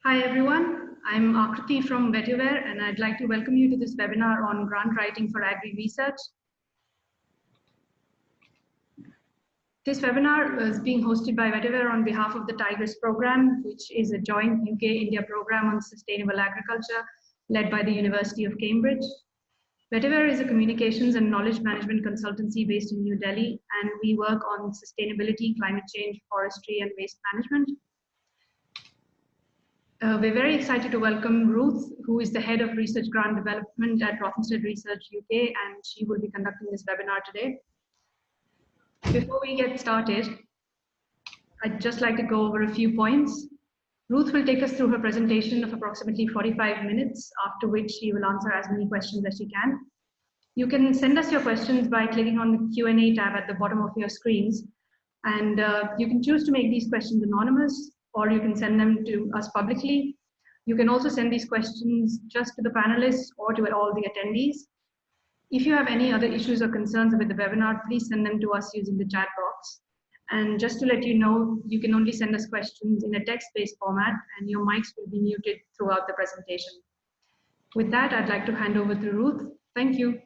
Hi everyone, I'm Akriti from Vetiver and I'd like to welcome you to this webinar on grant writing for agri-research. This webinar is being hosted by Vetiver on behalf of the Tigris program, which is a joint UK-India program on sustainable agriculture led by the University of Cambridge. Vetiver is a communications and knowledge management consultancy based in New Delhi, and we work on sustainability, climate change, forestry, and waste management. We're very excited to welcome Ruth, who is the head of research grant development at Rothamsted Research UK, and she will be conducting this webinar today. Before we get started, I'd just like to go over a few points. Ruth will take us through her presentation of approximately 45 minutes, after which she will answer as many questions as she can. You can send us your questions by clicking on the Q&A tab at the bottom of your screens, and you can choose to make these questions anonymous, or you can send them to us publicly. You can also send these questions just to the panelists or to all the attendees. If you have any other issues or concerns with the webinar, please send them to us using the chat box. And just to let you know, you can only send us questions in a text-based format, and your mics will be muted throughout the presentation. With that, I'd like to hand over to Ruth. Thank you.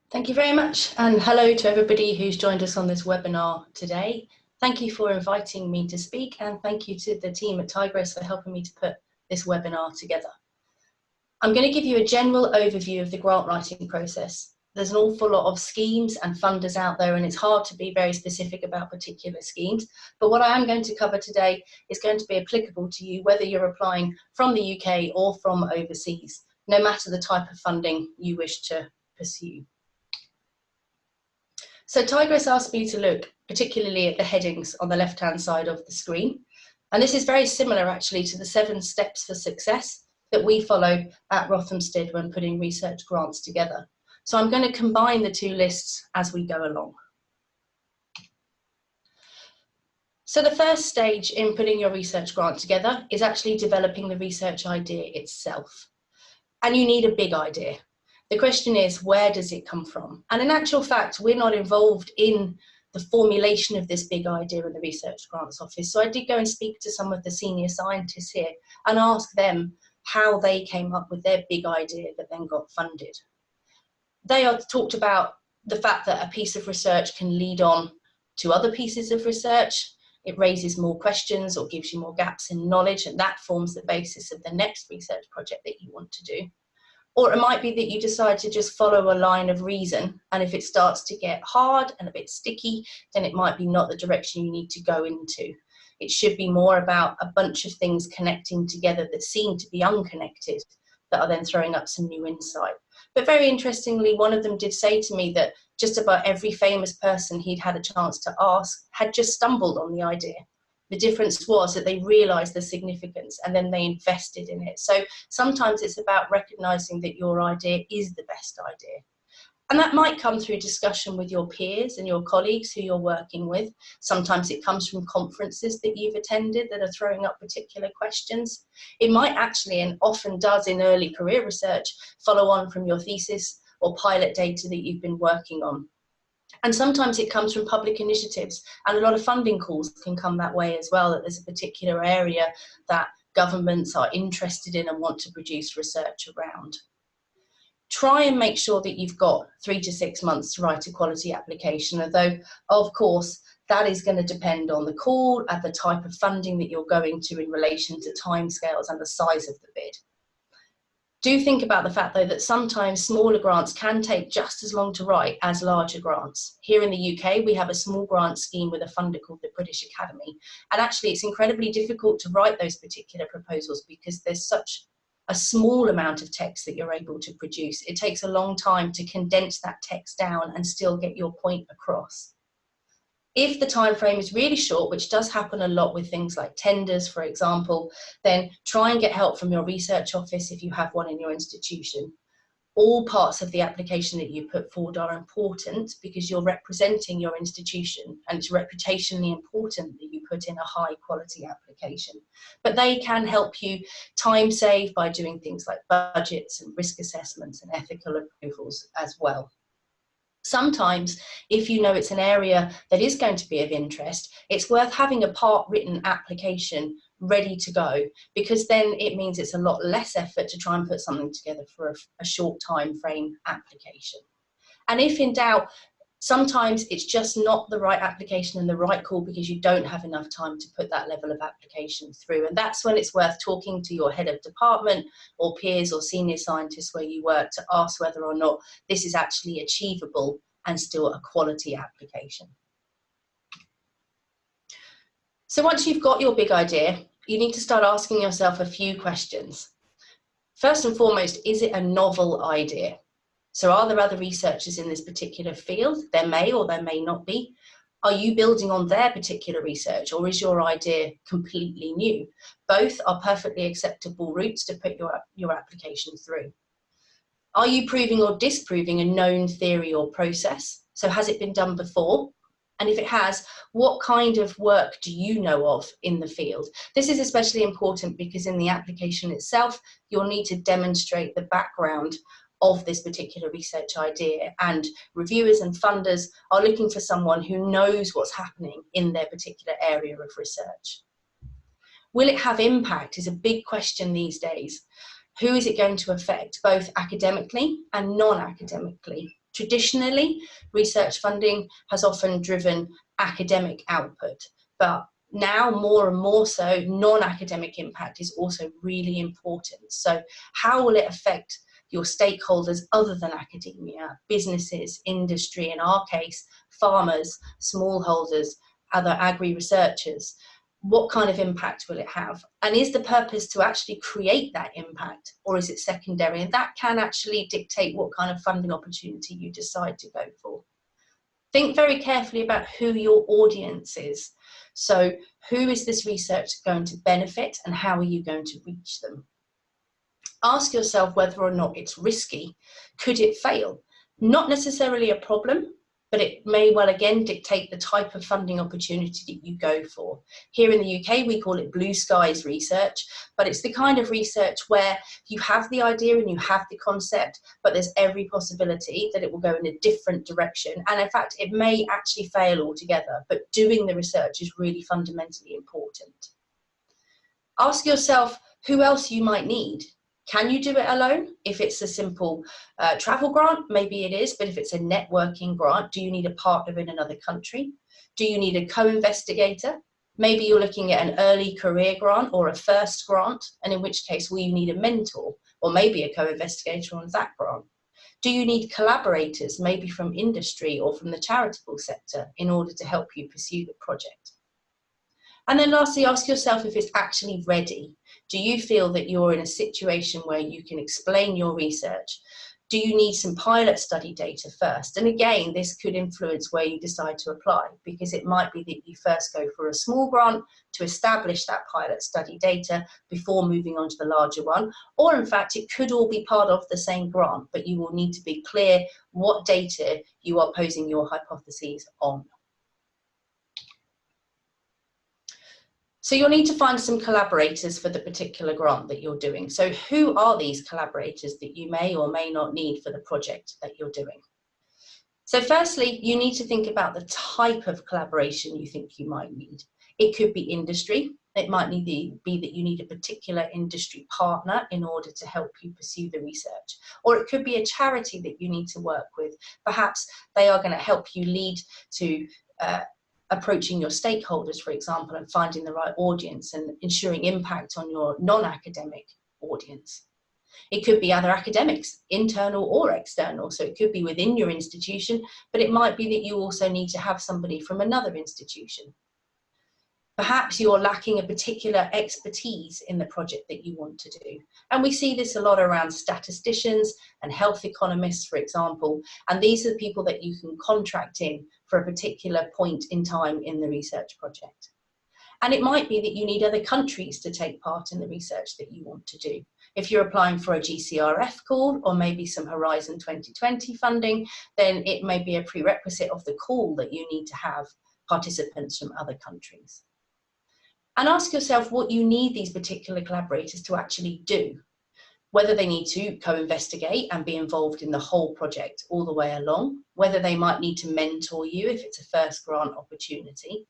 Thank you very much, and hello to everybody who's joined us on this webinar today. Thank you for inviting me to speak, and thank you to the team at Tigris for helping me to put this webinar together. I'm going to give you a general overview of the grant writing process. There's an awful lot of schemes and funders out there, and it's hard to be very specific about particular schemes, but what I am going to cover today is going to be applicable to you whether you're applying from the UK or from overseas, no matter the type of funding you wish to pursue. So Tigris asked me to look particularly at the headings on the left-hand side of the screen. And this is very similar actually to the 7 steps for success that we follow at Rothamsted when putting research grants together. So I'm going to combine the 2 lists as we go along. So the first stage in putting your research grant together is actually developing the research idea itself. And you need a big idea. The question is, where does it come from? And in actual fact, we're not involved in the formulation of this big idea in the Research Grants Office. So I did go and speak to some of the senior scientists here and ask them how they came up with their big idea that then got funded. They talked about the fact that a piece of research can lead on to other pieces of research. It raises more questions or gives you more gaps in knowledge, and that forms the basis of the next research project that you want to do. Or it might be that you decide to just follow a line of reason, and if it starts to get hard and a bit sticky, then it might be not the direction you need to go into. It should be more about a bunch of things connecting together that seem to be unconnected, that are then throwing up some new insight. But very interestingly, one of them did say to me that just about every famous person he'd had a chance to ask had just stumbled on the idea. The difference was that they realized the significance and then they invested in it. So sometimes it's about recognizing that your idea is the best idea. And that might come through discussion with your peers and your colleagues who you're working with. Sometimes it comes from conferences that you've attended that are throwing up particular questions. It might actually, and often does in early career research, follow on from your thesis or pilot data that you've been working on. And sometimes it comes from public initiatives, and a lot of funding calls can come that way as well, that there's a particular area that governments are interested in and want to produce research around. Try and make sure that you've got 3 to 6 months to write a quality application, although of course that is going to depend on the call and the type of funding that you're going to in relation to timescales and the size of the bid. Do think about the fact though that sometimes smaller grants can take just as long to write as larger grants. Here in the UK we have a small grant scheme with a funder called the British Academy, and actually it's incredibly difficult to write those particular proposals because there's such a small amount of text that you're able to produce. It takes a long time to condense that text down and still get your point across. If the time frame is really short, which does happen a lot with things like tenders, for example, then try and get help from your research office if you have one in your institution. All parts of the application that you put forward are important because you're representing your institution, and it's reputationally important that you put in a high quality application. But they can help you time save by doing things like budgets and risk assessments and ethical approvals as well. Sometimes, if you know it's an area that is going to be of interest, it's worth having a part-written application ready to go, because then it means it's a lot less effort to try and put something together for a short time frame application. And if in doubt, sometimes it's just not the right application and the right call because you don't have enough time to put that level of application through. And that's when it's worth talking to your head of department or peers or senior scientists where you work to ask whether or not this is actually achievable and still a quality application. So once you've got your big idea, you need to start asking yourself a few questions. First and foremost, is it a novel idea? So are there other researchers in this particular field? There may or there may not be. Are you building on their particular research, or is your idea completely new? Both are perfectly acceptable routes to put your application through. Are you proving or disproving a known theory or process? So has it been done before? And if it has, what kind of work do you know of in the field? This is especially important because in the application itself, you'll need to demonstrate the background of this particular research idea, and reviewers and funders are looking for someone who knows what's happening in their particular area of research. Will it have impact is a big question these days. Who is it going to affect, both academically and non-academically? Traditionally, research funding has often driven academic output, but now more and more so, non-academic impact is also really important. So how will it affect your stakeholders other than academia, businesses, industry, in our case, farmers, smallholders, other agri-researchers? What kind of impact will it have? And is the purpose to actually create that impact, or is it secondary? And that can actually dictate what kind of funding opportunity you decide to go for. Think very carefully about who your audience is. So who is this research going to benefit, and how are you going to reach them? Ask yourself whether or not it's risky. Could it fail? Not necessarily a problem, but it may well again dictate the type of funding opportunity that you go for. Here in the UK, we call it blue skies research, but it's the kind of research where you have the idea and you have the concept, but there's every possibility that it will go in a different direction. And in fact, it may actually fail altogether, but doing the research is really fundamentally important. Ask yourself who else you might need. Can you do it alone? If it's a simple travel grant, maybe it is, but if it's a networking grant, do you need a partner in another country? Do you need a co-investigator? Maybe you're looking at an early career grant or a first grant, and in which case will you need a mentor or maybe a co-investigator on that grant? Do you need collaborators, maybe from industry or from the charitable sector, in order to help you pursue the project? And then lastly, ask yourself if it's actually ready. Do you feel that you're in a situation where you can explain your research? Do you need some pilot study data first? And again, this could influence where you decide to apply, because it might be that you first go for a small grant to establish that pilot study data before moving on to the larger one. Or in fact, it could all be part of the same grant, but you will need to be clear what data you are posing your hypotheses on. So you'll need to find some collaborators for the particular grant that you're doing. So who are these collaborators that you may or may not need for the project that you're doing? So firstly, you need to think about the type of collaboration you think you might need. It could be industry. It might be that you need a particular industry partner in order to help you pursue the research. Or it could be a charity that you need to work with. Perhaps they are going to help you lead to approaching your stakeholders, for example, and finding the right audience and ensuring impact on your non-academic audience. It could be other academics, internal or external. So it could be within your institution, but it might be that you also need to have somebody from another institution. Perhaps you're lacking a particular expertise in the project that you want to do. And we see this a lot around statisticians and health economists, for example, and these are the people that you can contract in for a particular point in time in the research project. And it might be that you need other countries to take part in the research that you want to do. If you're applying for a GCRF call or maybe some Horizon 2020 funding, then it may be a prerequisite of the call that you need to have participants from other countries. And ask yourself what you need these particular collaborators to actually do. whether they need to co-investigate and be involved in the whole project all the way along, whether they might need to mentor you if it's a first grant opportunity.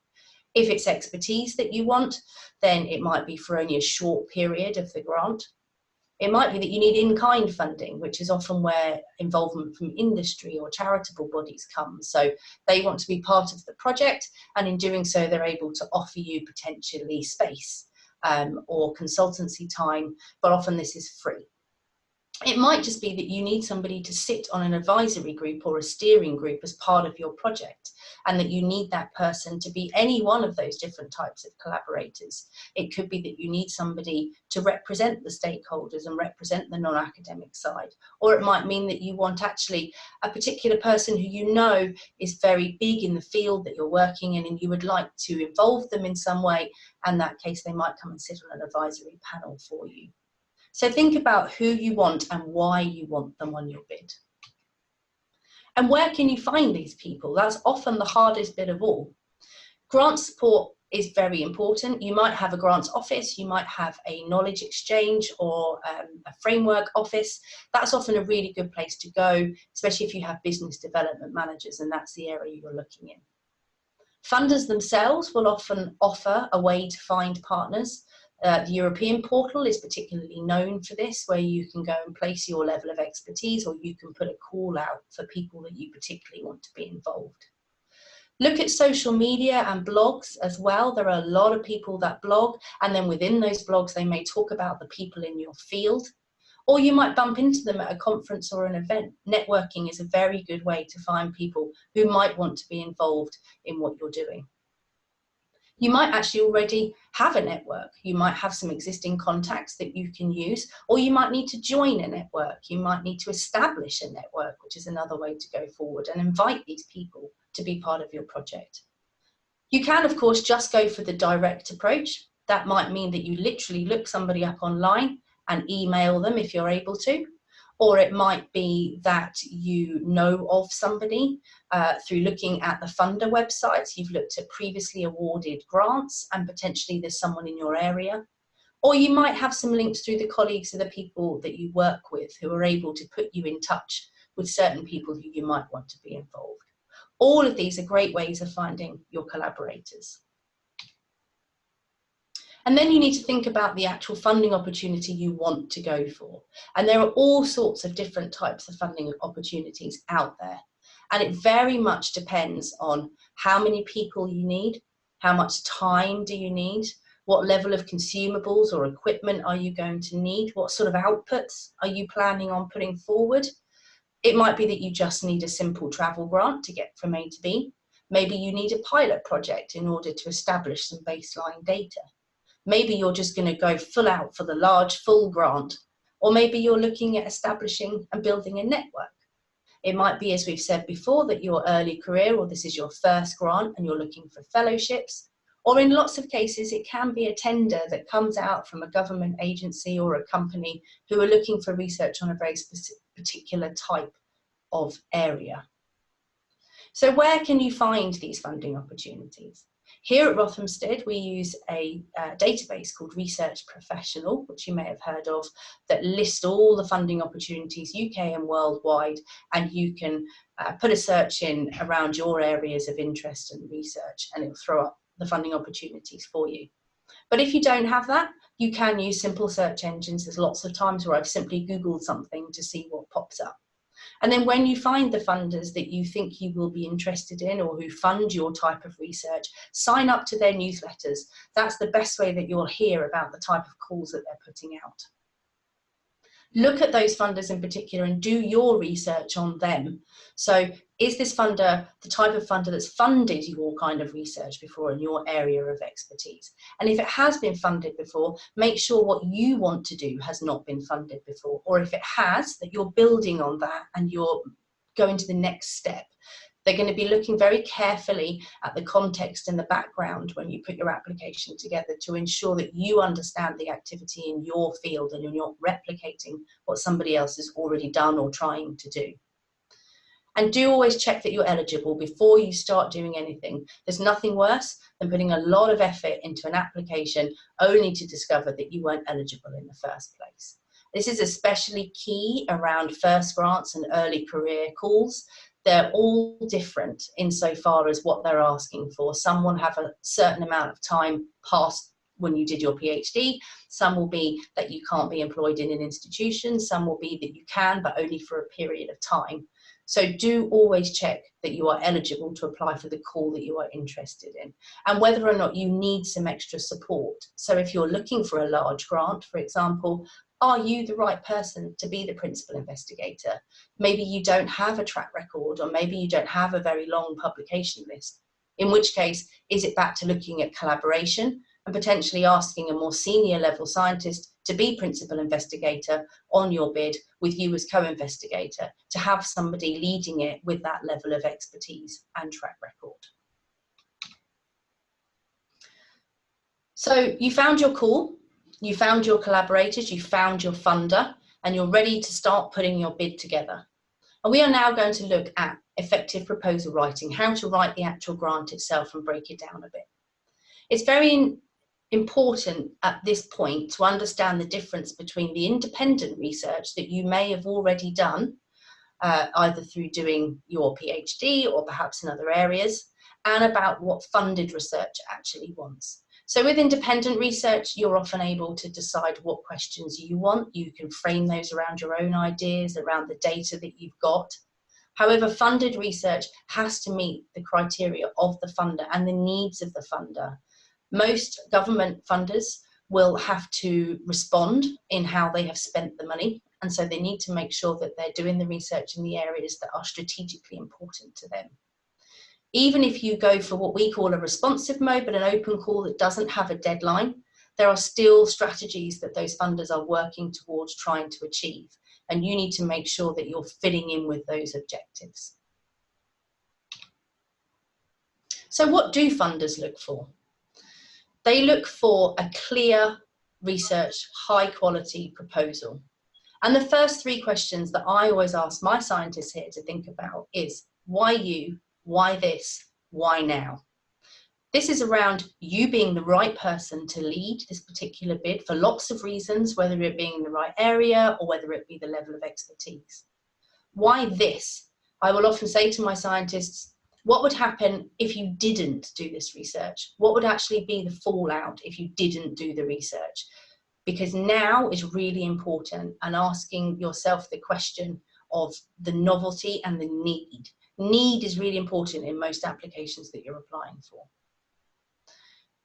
If it's expertise that you want, then it might be for only a short period of the grant. It might be that you need in-kind funding, which is often where involvement from industry or charitable bodies comes. So they want to be part of the project, and in doing so, they're able to offer you potentially space or consultancy time, but often this is free. It might just be that you need somebody to sit on an advisory group or a steering group as part of your project, and that you need that person to be any one of those different types of collaborators. It could be that you need somebody to represent the stakeholders and represent the non-academic side, or it might mean that you want actually a particular person who you know is very big in the field that you're working in, and you would like to involve them in some way, and in that case they might come and sit on an advisory panel for you. So think about who you want and why you want them on your bid. And where can you find these people? That's often the hardest bit of all. Grant support is very important. You might have a grants office, you might have a knowledge exchange or a framework office. That's often a really good place to go, especially if you have business development managers and that's the area you're looking in. Funders themselves will often offer a way to find partners. The European portal is particularly known for this, where you can go and place your level of expertise, or you can put a call out for people that you particularly want to be involved. Look at social media and blogs as well. There are a lot of people that blog, and then within those blogs they may talk about the people in your field, or you might bump into them at a conference or an event. Networking is a very good way to find people who might want to be involved in what you're doing. You might actually already have a network. You might have some existing contacts that you can use, or you might need to join a network. You might need to establish a network, which is another way to go forward, and invite these people to be part of your project. You can, of course, just go for the direct approach. That might mean that you literally look somebody up online and email them if you're able to. Or it might be that you know of somebody through looking at the funder websites. You've looked at previously awarded grants and potentially there's someone in your area. Or you might have some links through the colleagues of the people that you work with who are able to put you in touch with certain people who you might want to be involved. All of these are great ways of finding your collaborators. And then you need to think about the actual funding opportunity you want to go for. And there are all sorts of different types of funding opportunities out there. And it very much depends on how many people you need, how much time do you need, what level of consumables or equipment are you going to need, what sort of outputs are you planning on putting forward. It might be that you just need a simple travel grant to get from A to B. Maybe you need a pilot project in order to establish some baseline data. Maybe you're just going to go full out for the large full grant, or maybe you're looking at establishing and building a network. It might be, as we've said before, that your early career, or this is your first grant and you're looking for fellowships, or in lots of cases it can be a tender that comes out from a government agency or a company who are looking for research on a very particular type of area. So where can you find these funding opportunities? Here at Rothamsted, we use a database called Research Professional, which you may have heard of, that lists all the funding opportunities UK and worldwide, and you can put a search in around your areas of interest and research, and it'll throw up the funding opportunities for you. But if you don't have that, you can use simple search engines. There's lots of times where I've simply Googled something to see what pops up. And then when you find the funders that you think you will be interested in or who fund your type of research, sign up to their newsletters. That's the best way that you'll hear about the type of calls that they're putting out. Look at those funders in particular and do your research on them. So is this funder the type of funder that's funded your kind of research before in your area of expertise? And if it has been funded before, make sure what you want to do has not been funded before. Or if it has, that you're building on that and you're going to the next step. They're going to be looking very carefully at the context and the background when you put your application together to ensure that you understand the activity in your field and you're not replicating what somebody else has already done or trying to do. And do always check that you're eligible before you start doing anything. There's nothing worse than putting a lot of effort into an application only to discover that you weren't eligible in the first place. This is especially key around first grants and early career calls. They're all different insofar as what they're asking for. Some will have a certain amount of time past when you did your PhD. Some will be that you can't be employed in an institution. Some will be that you can, but only for a period of time. So do always check that you are eligible to apply for the call that you are interested in, and whether or not you need some extra support. So if you're looking for a large grant, for example, are you the right person to be the principal investigator? Maybe you don't have a track record, or maybe you don't have a very long publication list. In which case, is it back to looking at collaboration and potentially asking a more senior level scientist to be principal investigator on your bid with you as co-investigator, to have somebody leading it with that level of expertise and track record. So you found your call, you found your collaborators, you found your funder, and you're ready to start putting your bid together. And we are now going to look at effective proposal writing, how to write the actual grant itself and break it down a bit. It's very important at this point to understand the difference between the independent research that you may have already done, either through doing your PhD or perhaps in other areas, and about what funded research actually wants. So with independent research, you're often able to decide what questions you want. You can frame those around your own ideas, around the data that you've got. However, funded research has to meet the criteria of the funder and the needs of the funder. Most government funders will have to respond in how they have spent the money, and so they need to make sure that they're doing the research in the areas that are strategically important to them. Even if you go for what we call a responsive mode, but an open call that doesn't have a deadline, there are still strategies that those funders are working towards trying to achieve, and you need to make sure that you're fitting in with those objectives. So what do funders look for? They look for a clear research, high quality proposal. And the first three questions that I always ask my scientists here to think about is, why you, why this, why now? This is around you being the right person to lead this particular bid for lots of reasons, whether it being in the right area or whether it be the level of expertise. Why this? I will often say to my scientists, what would happen if you didn't do this research? What would actually be the fallout if you didn't do the research? Because now is really important, and asking yourself the question of the novelty and the need. Need is really important in most applications that you're applying for.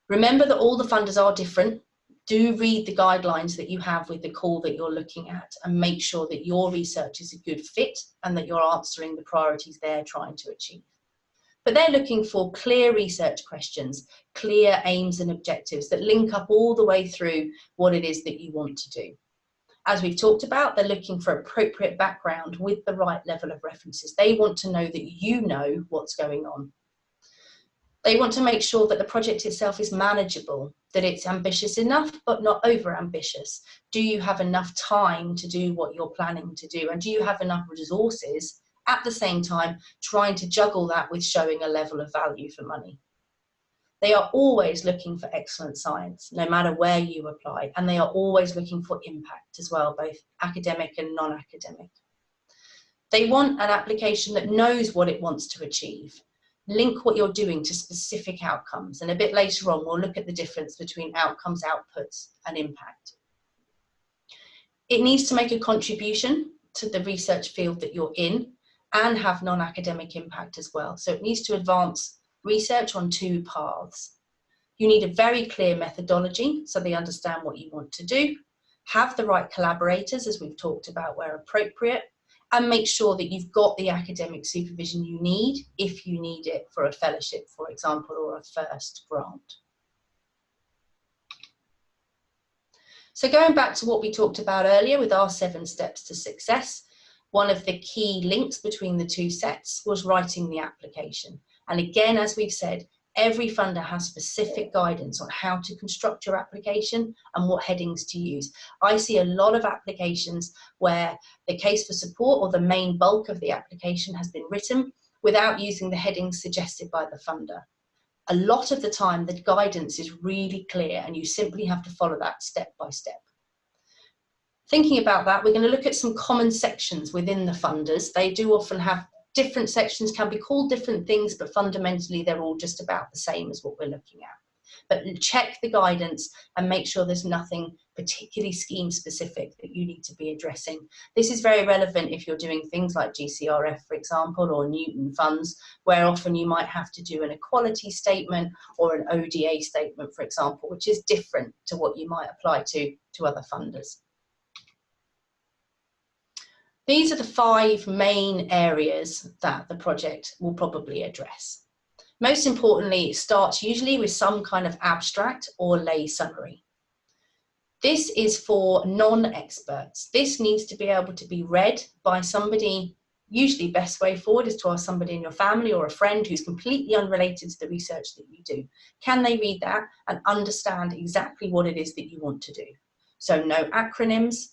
Remember that all the funders are different. Do read the guidelines that you have with the call that you're looking at, and make sure that your research is a good fit and that you're answering the priorities they're trying to achieve. But they're looking for clear research questions, clear aims and objectives that link up all the way through what it is that you want to do. As we've talked about, they're looking for appropriate background with the right level of references. They want to know that you know what's going on. They want to make sure that the project itself is manageable, that it's ambitious enough, but not over ambitious. Do you have enough time to do what you're planning to do? And do you have enough resources at the same time trying to juggle that with showing a level of value for money? They are always looking for excellent science, no matter where you apply, and they are always looking for impact as well, both academic and non-academic. They want an application that knows what it wants to achieve. Link what you're doing to specific outcomes, and a bit later on we'll look at the difference between outcomes, outputs, and impact. It needs to make a contribution to the research field that you're in and have non-academic impact as well. So it needs to advance research on two paths. You need a very clear methodology so they understand what you want to do, have the right collaborators as we've talked about where appropriate, and make sure that you've got the academic supervision you need if you need it for a fellowship, for example, or a first grant. So going back to what we talked about earlier with our 7 steps to success, one of the key links between the two sets was writing the application. And again, as we've said, every funder has specific guidance on how to construct your application and what headings to use. I see a lot of applications where the case for support or the main bulk of the application has been written without using the headings suggested by the funder. A lot of the time, the guidance is really clear and you simply have to follow that step by step. Thinking about that, we're going to look at some common sections within the funders. They do often have different sections, can be called different things, but fundamentally they're all just about the same as what we're looking at. But check the guidance and make sure there's nothing particularly scheme specific that you need to be addressing. This is very relevant if you're doing things like GCRF, for example, or Newton funds, where often you might have to do an equality statement or an ODA statement, for example, which is different to what you might apply to other funders. These are the 5 main areas that the project will probably address. Most importantly, it starts usually with some kind of abstract or lay summary. This is for non-experts. This needs to be able to be read by somebody. Usually best way forward is to ask somebody in your family or a friend who's completely unrelated to the research that you do. Can they read that and understand exactly what it is that you want to do? So no acronyms,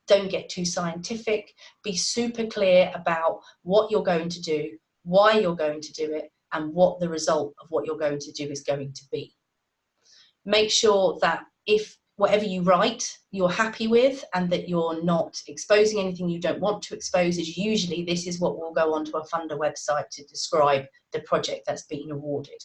don't get too scientific, be super clear about what you're going to do, why you're going to do it, and what the result of what you're going to do is going to be. Make sure that if whatever you write you're happy with and that you're not exposing anything you don't want to expose, is usually this is what will go onto a funder website to describe the project that's being awarded.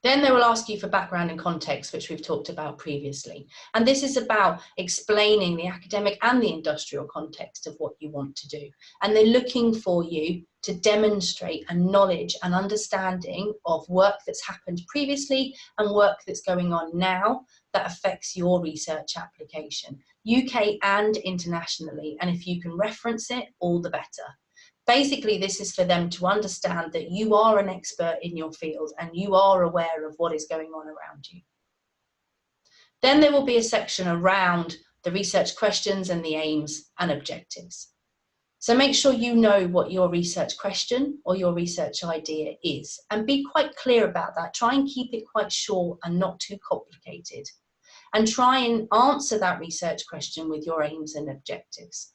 Then they will ask you for background and context, which we've talked about previously. And this is about explaining the academic and the industrial context of what you want to do. And they're looking for you to demonstrate a knowledge and understanding of work that's happened previously and work that's going on now that affects your research application, UK and internationally. And if you can reference it, all the better. Basically, this is for them to understand that you are an expert in your field and you are aware of what is going on around you. Then there will be a section around the research questions and the aims and objectives. So make sure you know what your research question or your research idea is and be quite clear about that. Try and keep it quite short and not too complicated. And try and answer that research question with your aims and objectives.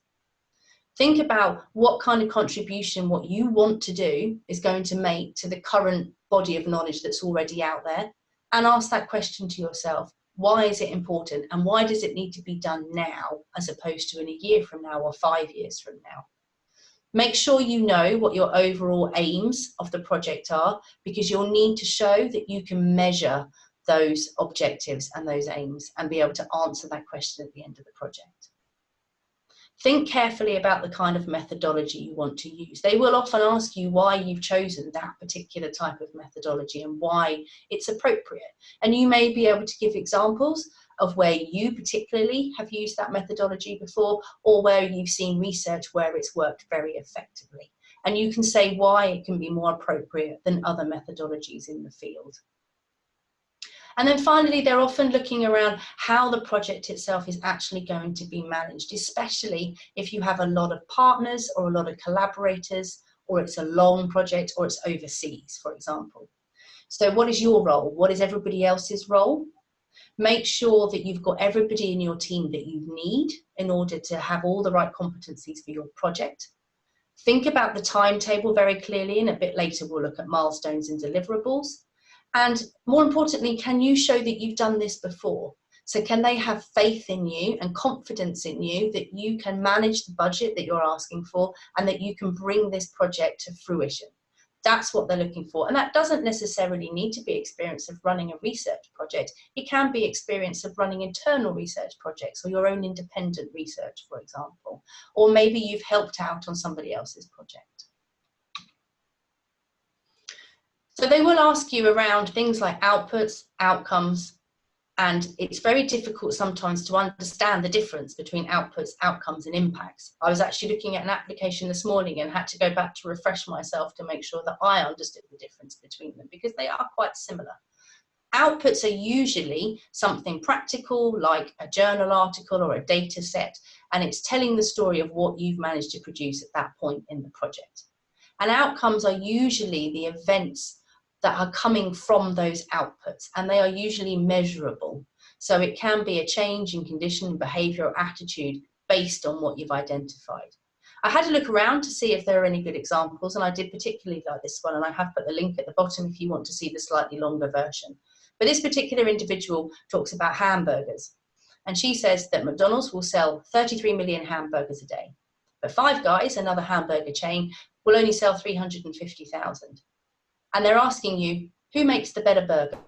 Think about what kind of contribution what you want to do is going to make to the current body of knowledge that's already out there, and ask that question to yourself. Why is it important and why does it need to be done now as opposed to in a year from now or 5 years from now? Make sure you know what your overall aims of the project are, because you'll need to show that you can measure those objectives and those aims and be able to answer that question at the end of the project. Think carefully about the kind of methodology you want to use. They will often ask you why you've chosen that particular type of methodology and why it's appropriate. And you may be able to give examples of where you particularly have used that methodology before, or where you've seen research where it's worked very effectively. And you can say why it can be more appropriate than other methodologies in the field. And then finally, they're often looking around how the project itself is actually going to be managed, especially if you have a lot of partners or a lot of collaborators, or it's a long project, or it's overseas, for example. So what is your role? What is everybody else's role? Make sure that you've got everybody in your team that you need in order to have all the right competencies for your project. Think about the timetable very clearly, and a bit later we'll look at milestones and deliverables. And more importantly, can you show that you've done this before? So can they have faith in you and confidence in you that you can manage the budget that you're asking for and that you can bring this project to fruition? That's what they're looking for. And that doesn't necessarily need to be experience of running a research project. It can be experience of running internal research projects or your own independent research, for example. Or maybe you've helped out on somebody else's project. So they will ask you around things like outputs, outcomes, and it's very difficult sometimes to understand the difference between outputs, outcomes, and impacts. I was actually looking at an application this morning and had to go back to refresh myself to make sure that I understood the difference between them, because they are quite similar. Outputs are usually something practical, like a journal article or a data set, and it's telling the story of what you've managed to produce at that point in the project. And outcomes are usually the events that are coming from those outputs, and they are usually measurable. So it can be a change in condition, behavior, or attitude based on what you've identified. I had to look around to see if there are any good examples, and I did particularly like this one, and I have put the link at the bottom if you want to see the slightly longer version. But this particular individual talks about hamburgers, And she says that McDonald's will sell 33 million hamburgers a day. But Five Guys, another hamburger chain, will only sell 350,000. And they're asking you, who makes the better burger?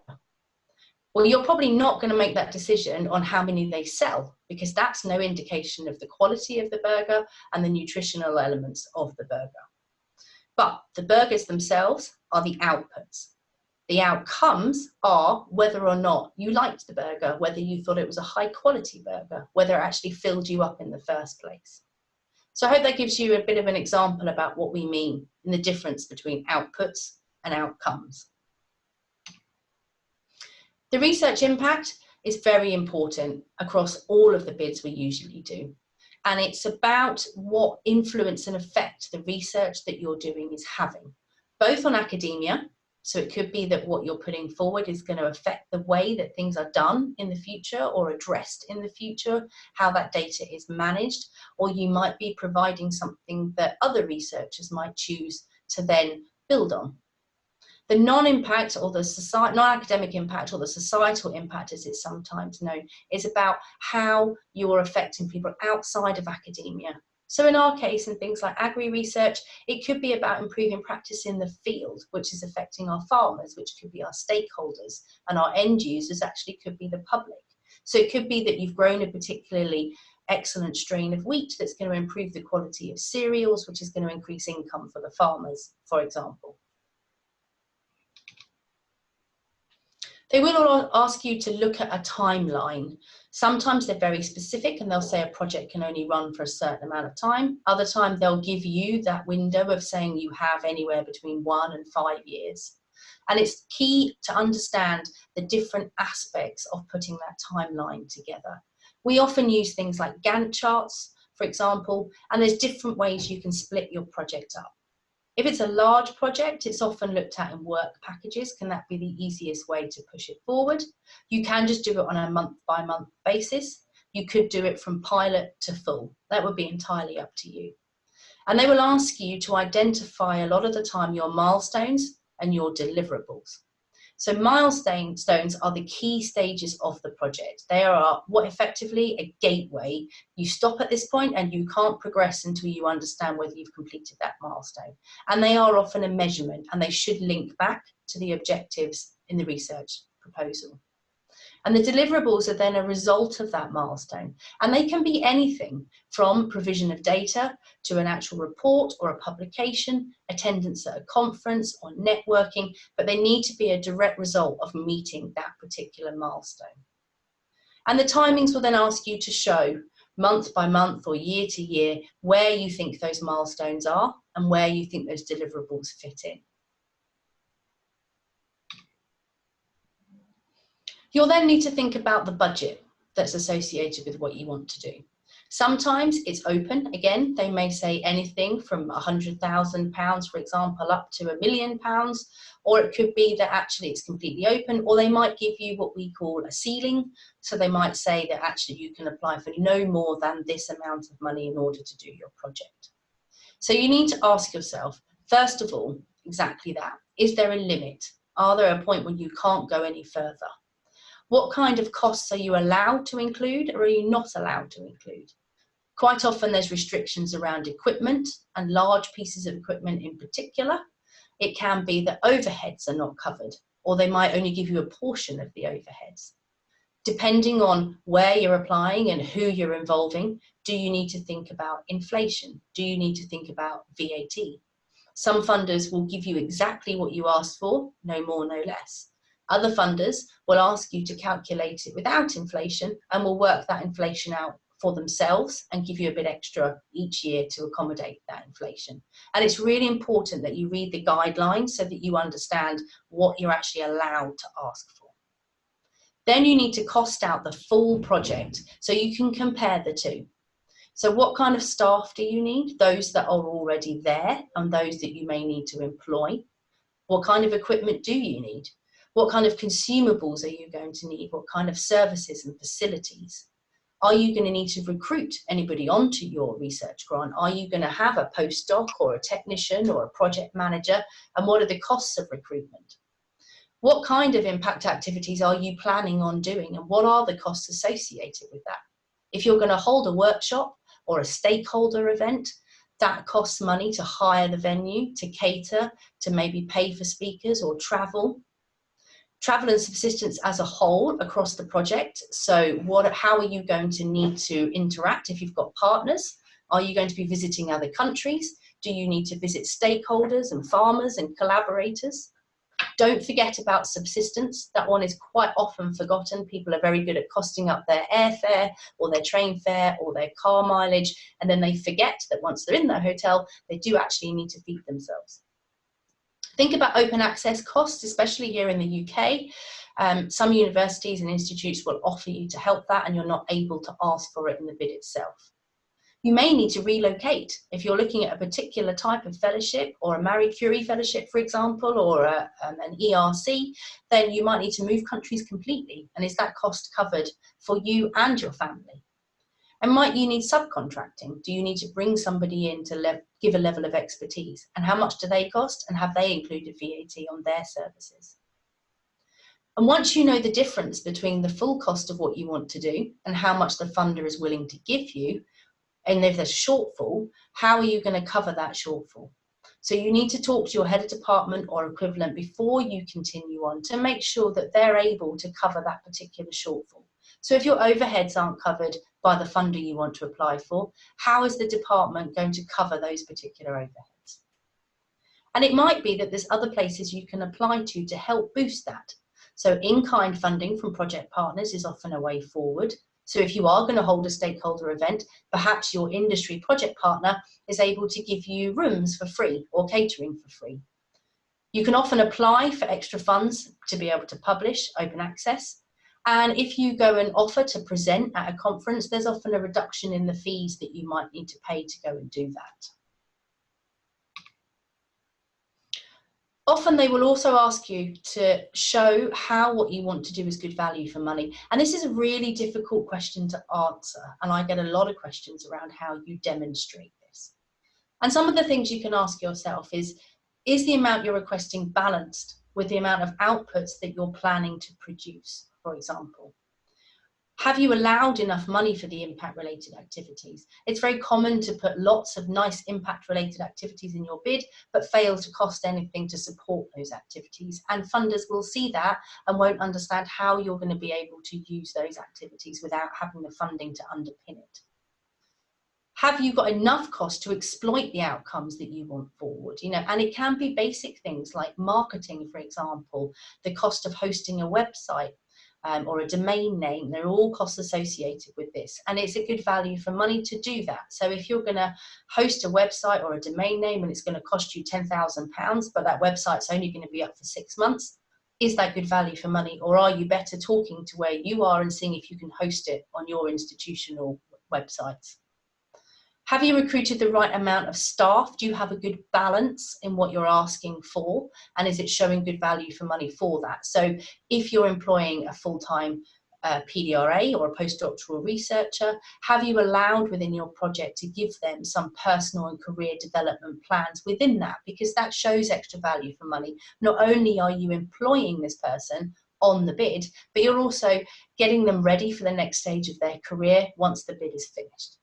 Well, you're probably not going to make that decision on how many they sell, because that's no indication of the quality of the burger and the nutritional elements of the burger. But the burgers themselves are the outputs. The outcomes are whether or not you liked the burger, whether you thought it was a high quality burger, whether it actually filled you up in the first place. So I hope that gives you a bit of an example about what we mean in the difference between outputs and outcomes. The research impact is very important across all of the bids we usually do. And it's about what influence and effect the research that you're doing is having, both on academia. So it could be that what you're putting forward is going to affect the way that things are done in the future or addressed in the future, how that data is managed, or you might be providing something that other researchers might choose to then build on. The non-impact or the non-academic impact, or the societal impact as it's sometimes known, is about how you are affecting people outside of academia. So in our case, in things like agri-research, it could be about improving practice in the field, which is affecting our farmers, which could be our stakeholders, and our end users actually could be the public. So it could be that you've grown a particularly excellent strain of wheat that's going to improve the quality of cereals, which is going to increase income for the farmers, for example. They will ask you to look at a timeline. Sometimes they're very specific and they'll say a project can only run for a certain amount of time. Other time they'll give you that window of saying you have anywhere between 1 and 5 years. And it's key to understand the different aspects of putting that timeline together. We often use things like Gantt charts, for example, and there's different ways you can split your project up. If it's a large project, it's often looked at in work packages. Can that be the easiest way to push it forward? You can just do it on a month-by-month basis. You could do it from pilot to full. That would be entirely up to you. And they will ask you to identify a lot of the time your milestones and your deliverables. So milestones are the key stages of the project. They are what effectively a gateway. You stop at this point and you can't progress until you understand whether you've completed that milestone. And they are often a measurement, and they should link back to the objectives in the research proposal. And the deliverables are then a result of that milestone. And they can be anything from provision of data to an actual report or a publication, attendance at a conference or networking, but they need to be a direct result of meeting that particular milestone. And the timings will then ask you to show month by month or year to year where you think those milestones are and where you think those deliverables fit in. You'll then need to think about the budget that's associated with what you want to do. Sometimes it's open. Again, they may say anything from £100,000, for example, up to £1 million, or it could be that actually it's completely open, or they might give you what we call a ceiling. So they might say that actually you can apply for no more than this amount of money in order to do your project. So you need to ask yourself, first of all, exactly that. Is there a limit? Are there a point when you can't go any further? What kind of costs are you allowed to include, or are you not allowed to include? Quite often there's restrictions around equipment, and large pieces of equipment in particular. It can be that overheads are not covered, or they might only give you a portion of the overheads. Depending on where you're applying and who you're involving, do you need to think about inflation? Do you need to think about VAT? Some funders will give you exactly what you asked for, no more, no less. Other funders will ask you to calculate it without inflation and will work that inflation out for themselves and give you a bit extra each year to accommodate that inflation. And it's really important that you read the guidelines so that you understand what you're actually allowed to ask for. Then you need to cost out the full project so you can compare the two. So what kind of staff do you need? Those that are already there and those that you may need to employ. What kind of equipment do you need? What kind of consumables are you going to need? What kind of services and facilities? Are you going to need to recruit anybody onto your research grant? Are you going to have a postdoc or a technician or a project manager? And what are the costs of recruitment? What kind of impact activities are you planning on doing, and what are the costs associated with that? If you're going to hold a workshop or a stakeholder event, that costs money to hire the venue, to cater, to maybe pay for speakers or travel. Travel and subsistence as a whole across the project. So how are you going to need to interact if you've got partners? Are you going to be visiting other countries? Do you need to visit stakeholders and farmers and collaborators? Don't forget about subsistence. That one is quite often forgotten. People are very good at costing up their airfare or their train fare or their car mileage, and then they forget that once they're in their hotel, they do actually need to feed themselves. Think about open access costs, especially here in the UK. Some universities and institutes will offer you to help that, and you're not able to ask for it in the bid itself. You may need to relocate. If you're looking at a particular type of fellowship, or a Marie Curie fellowship, for example, or an ERC, then you might need to move countries completely. And is that cost covered for you and your family? And might you need subcontracting? Do you need to bring somebody in to give a level of expertise? And how much do they cost? And have they included VAT on their services? And once you know the difference between the full cost of what you want to do and how much the funder is willing to give you, and if there's a shortfall, how are you going to cover that shortfall? So you need to talk to your head of department or equivalent before you continue on to make sure that they're able to cover that particular shortfall. So if your overheads aren't covered by the funder you want to apply for, how is the department going to cover those particular overheads? And it might be that there's other places you can apply to help boost that. So in-kind funding from project partners is often a way forward. So if you are going to hold a stakeholder event, perhaps your industry project partner is able to give you rooms for free or catering for free. You can often apply for extra funds to be able to publish open access. And if you go and offer to present at a conference, there's often a reduction in the fees that you might need to pay to go and do that. Often they will also ask you to show how what you want to do is good value for money. And this is a really difficult question to answer. And I get a lot of questions around how you demonstrate this. And some of the things you can ask yourself is the amount you're requesting balanced with the amount of outputs that you're planning to produce, for example? Have you allowed enough money for the impact-related activities? It's very common to put lots of nice impact-related activities in your bid, but fail to cost anything to support those activities. And funders will see that and won't understand how you're going to be able to use those activities without having the funding to underpin it. Have you got enough cost to exploit the outcomes that you want forward? And it can be basic things like marketing, for example, the cost of hosting a website, or a domain name. There are all costs associated with this, and it's a good value for money to do that. So if you're going to host a website or a domain name and it's going to cost you £10,000, but that website's only going to be up for 6 months, is that good value for money? Or are you better talking to where you are and seeing if you can host it on your institutional websites? Have you recruited the right amount of staff? Do you have a good balance in what you're asking for? And is it showing good value for money for that? So if you're employing a full-time PDRA or a postdoctoral researcher, have you allowed within your project to give them some personal and career development plans within that? Because that shows extra value for money. Not only are you employing this person on the bid, but you're also getting them ready for the next stage of their career once the bid is finished.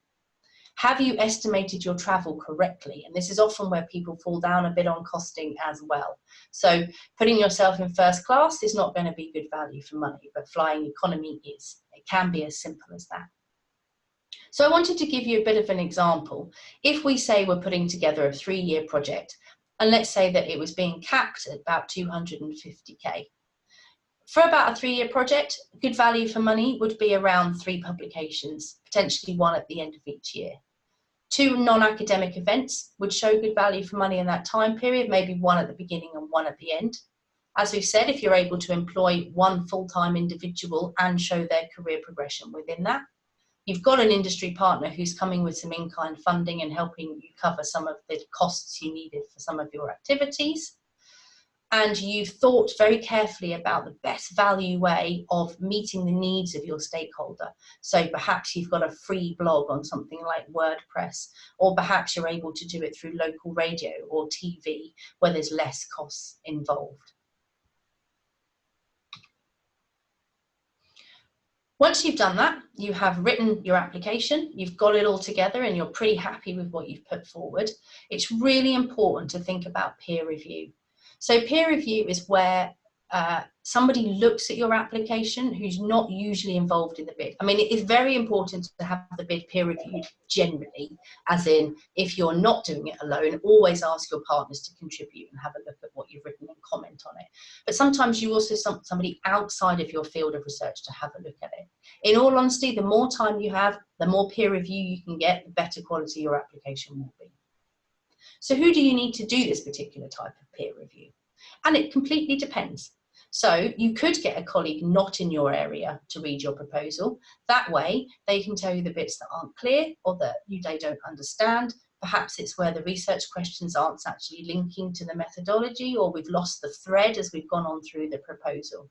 Have you estimated your travel correctly? And this is often where people fall down a bit on costing as well. So putting yourself in first class is not going to be good value for money, but flying economy is. It can be as simple as that. So I wanted to give you a bit of an example. If we say we're putting together a 3-year project, and let's say that it was being capped at about 250K. For about a 3-year project, good value for money would be around 3 publications, potentially 1 at the end of each year. 2 non-academic events would show good value for money in that time period, maybe 1 at the beginning and 1 at the end. As we've said, if you're able to employ 1 full-time individual and show their career progression within that, you've got an industry partner who's coming with some in-kind funding and helping you cover some of the costs you needed for some of your activities. And you've thought very carefully about the best value way of meeting the needs of your stakeholder. So perhaps you've got a free blog on something like WordPress, or perhaps you're able to do it through local radio or TV where there's less costs involved. Once you've done that, you have written your application, you've got it all together and you're pretty happy with what you've put forward. It's really important to think about peer review. So peer review is where somebody looks at your application who's not usually involved in the bid. I mean, it is very important to have the bid peer reviewed generally, as in, if you're not doing it alone, always ask your partners to contribute and have a look at what you've written and comment on it. But sometimes you also want somebody outside of your field of research to have a look at it. In all honesty, the more time you have, the more peer review you can get, the better quality your application will be. So who do you need to do this particular type of peer review? And it completely depends. So you could get a colleague not in your area to read your proposal. That way they can tell you the bits that aren't clear or that they don't understand. Perhaps it's where the research questions aren't actually linking to the methodology, or we've lost the thread as we've gone on through the proposal.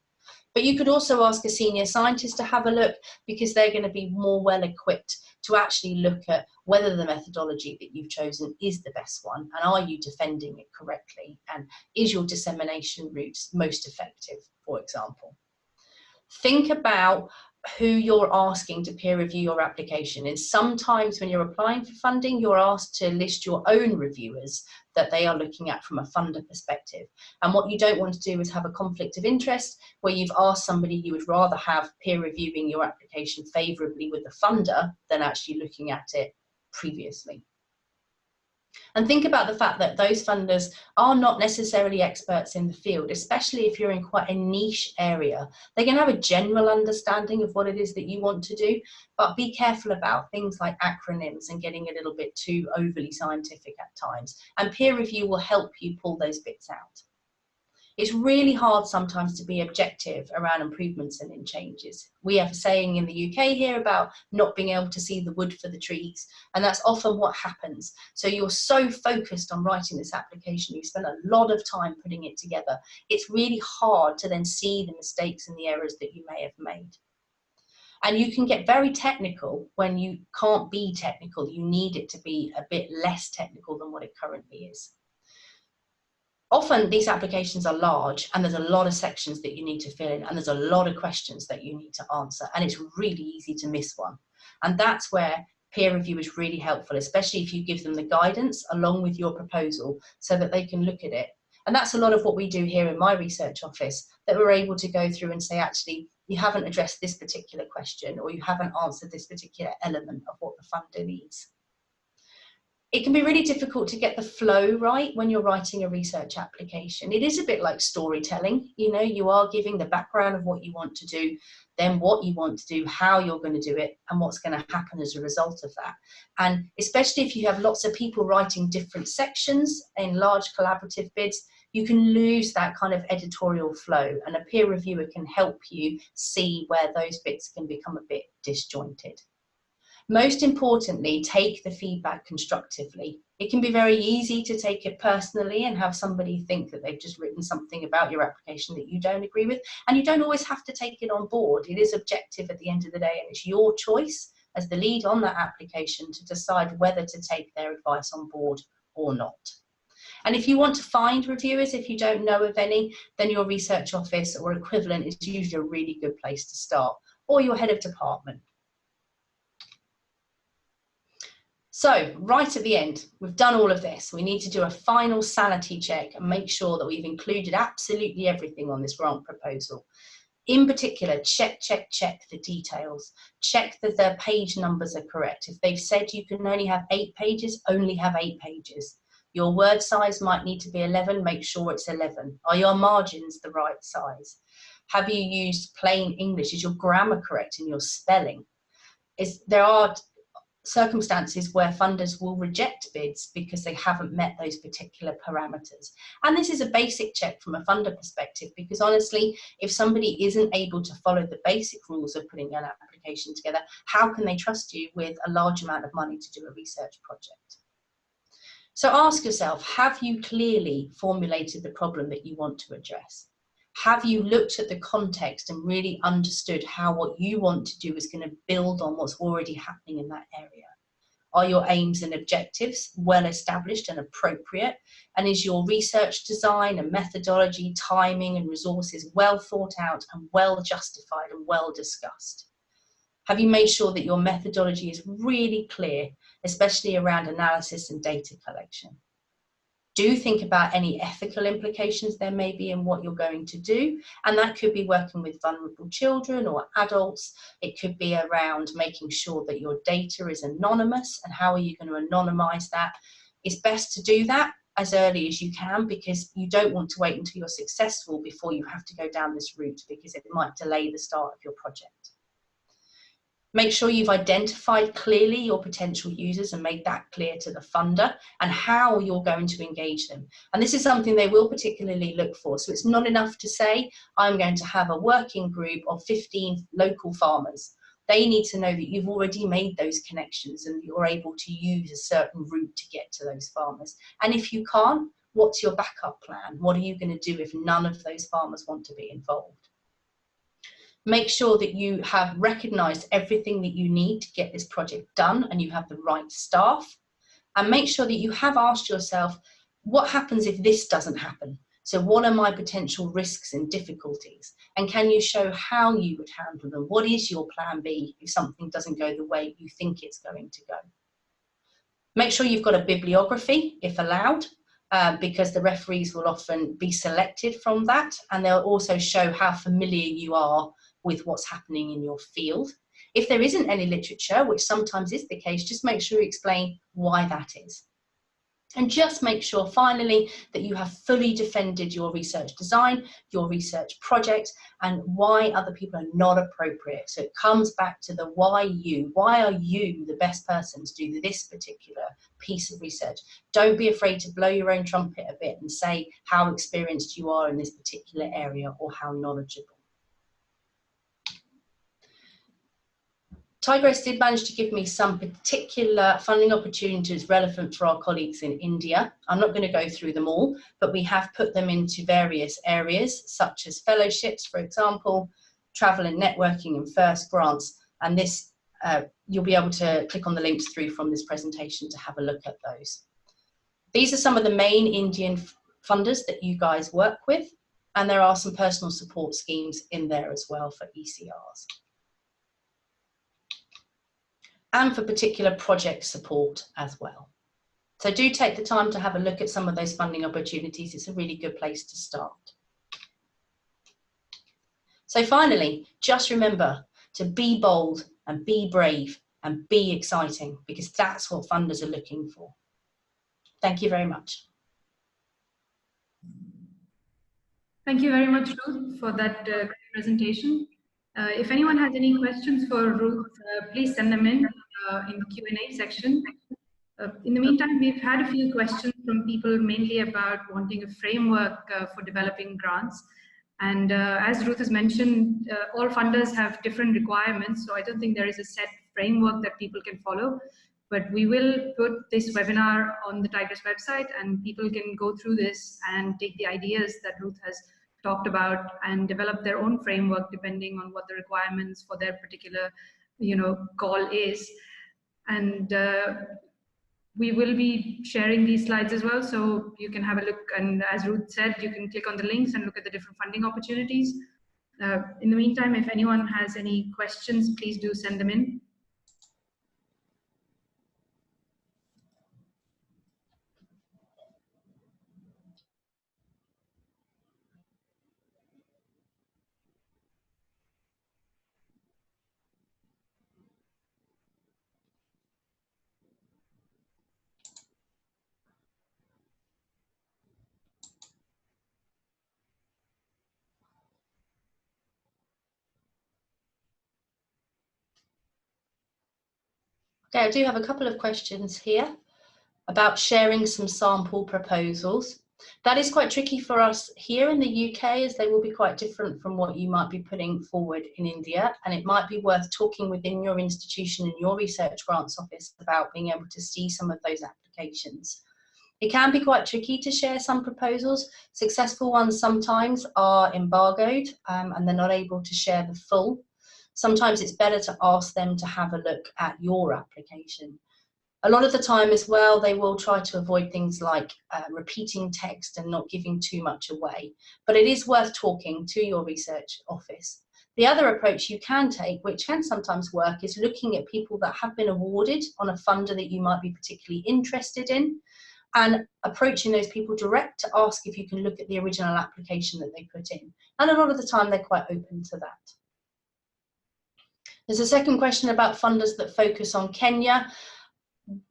But you could also ask a senior scientist to have a look, because they're going to be more well equipped to actually look at whether the methodology that you've chosen is the best one, and are you defending it correctly, and is your dissemination route most effective, for example. Think about who you're asking to peer review your application. And sometimes when you're applying for funding, you're asked to list your own reviewers that they are looking at from a funder perspective. And what you don't want to do is have a conflict of interest where you've asked somebody you would rather have peer reviewing your application favourably with the funder than actually looking at it previously. And think about the fact that those funders are not necessarily experts in the field, especially if you're in quite a niche area. They can have a general understanding of what it is that you want to do, but be careful about things like acronyms and getting a little bit too overly scientific at times. And peer review will help you pull those bits out. It's really hard sometimes to be objective around improvements and in changes. We have a saying in the UK here about not being able to see the wood for the trees, and that's often what happens. So you're so focused on writing this application, you spend a lot of time putting it together. It's really hard to then see the mistakes and the errors that you may have made. And you can get very technical when you can't be technical. You need it to be a bit less technical than what it currently is. Often these applications are large and there's a lot of sections that you need to fill in, and there's a lot of questions that you need to answer, and it's really easy to miss one. And that's where peer review is really helpful, especially if you give them the guidance along with your proposal so that they can look at it. And that's a lot of what we do here in my research office, that we're able to go through and say, actually, you haven't addressed this particular question, or you haven't answered this particular element of what the funder needs. It can be really difficult to get the flow right when you're writing a research application. It is a bit like storytelling. You know, you are giving the background of what you want to do, then what you want to do, how you're going to do it, and what's going to happen as a result of that. And especially if you have lots of people writing different sections in large collaborative bids, you can lose that kind of editorial flow, and a peer reviewer can help you see where those bits can become a bit disjointed. Most importantly, take the feedback constructively. It can be very easy to take it personally and have somebody think that they've just written something about your application that you don't agree with, and you don't always have to take it on board. It is objective at the end of the day, and it's your choice as the lead on that application to decide whether to take their advice on board or not. And if you want to find reviewers, if you don't know of any, then your research office or equivalent is usually a really good place to start, or your head of department. So right at the end, we've done all of this. We need to do a final sanity check and make sure that we've included absolutely everything on this grant proposal. In particular, check the details. Check that their page numbers are correct. If they've said you can only have 8 pages, only have 8 pages. Your word size might need to be 11, make sure it's 11. Are your margins the right size? Have you used plain English? Is your grammar correct in your spelling? There are circumstances where funders will reject bids because they haven't met those particular parameters. And this is a basic check from a funder perspective, because honestly, if somebody isn't able to follow the basic rules of putting an application together, how can they trust you with a large amount of money to do a research project? So ask yourself, have you clearly formulated the problem that you want to address? Have you looked at the context and really understood how what you want to do is going to build on what's already happening in that area? Are your aims and objectives well established and appropriate? And is your research design and methodology, timing and resources well thought out and well justified and well discussed? Have you made sure that your methodology is really clear, especially around analysis and data collection? Do think about any ethical implications there may be in what you're going to do. And that could be working with vulnerable children or adults. It could be around making sure that your data is anonymous, and how are you going to anonymize that? It's best to do that as early as you can, because you don't want to wait until you're successful before you have to go down this route, because it might delay the start of your project. Make sure you've identified clearly your potential users and made that clear to the funder, and how you're going to engage them. And this is something they will particularly look for. So it's not enough to say, I'm going to have a working group of 15 local farmers. They need to know that you've already made those connections and you're able to use a certain route to get to those farmers. And if you can't, what's your backup plan? What are you going to do if none of those farmers want to be involved? Make sure that you have recognised everything that you need to get this project done, and you have the right staff. And make sure that you have asked yourself, what happens if this doesn't happen? So what are my potential risks and difficulties? And can you show how you would handle them? What is your plan B if something doesn't go the way you think it's going to go? Make sure you've got a bibliography, if allowed, because the referees will often be selected from that, and they'll also show how familiar you are with what's happening in your field. If there isn't any literature, which sometimes is the case, just make sure you explain why that is. And just make sure, finally, that you have fully defended your research design, your research project, and why other people are not appropriate. So it comes back to the why you. Why are you the best person to do this particular piece of research? Don't be afraid to blow your own trumpet a bit and say how experienced you are in this particular area, or how knowledgeable. Tigress did manage to give me some particular funding opportunities relevant for our colleagues in India. I'm not going to go through them all, but we have put them into various areas, such as fellowships, for example, travel and networking, and FIRST grants. And this, you'll be able to click on the links through from this presentation to have a look at those. These are some of the main Indian funders that you guys work with, and there are some personal support schemes in there as well for ECRs. And for particular project support as well. So do take the time to have a look at some of those funding opportunities. It's a really good place to start. So finally, just remember to be bold and be brave and be exciting, because that's what funders are looking for. Thank you very much. Thank you very much, Ruth, for that great presentation. If anyone has any questions for Ruth, please send them in the Q&A section. In the meantime, we've had a few questions from people mainly about wanting a framework for developing grants. And as Ruth has mentioned, all funders have different requirements, so I don't think there is a set framework that people can follow. But we will put this webinar on the Tigress website, and people can go through this and take the ideas that Ruth has talked about and develop their own framework depending on what the requirements for their particular, call is. And we will be sharing these slides as well, so you can have a look. And as Ruth said, you can click on the links and look at the different funding opportunities. In the meantime, if anyone has any questions, please do send them in. Okay, I do have a couple of questions here about sharing some sample proposals. That is quite tricky for us here in the UK, as they will be quite different from what you might be putting forward in India, and it might be worth talking within your institution and your research grants office about being able to see some of those applications. It can be quite tricky to share some proposals. Successful ones sometimes are embargoed and they're not able to share the full. Sometimes it's better to ask them to have a look at your application. A lot of the time as well, they will try to avoid things like repeating text and not giving too much away. But it is worth talking to your research office. The other approach you can take, which can sometimes work, is looking at people that have been awarded on a funder that you might be particularly interested in, and approaching those people direct to ask if you can look at the original application that they put in. And a lot of the time they're quite open to that. There's a second question about funders that focus on Kenya.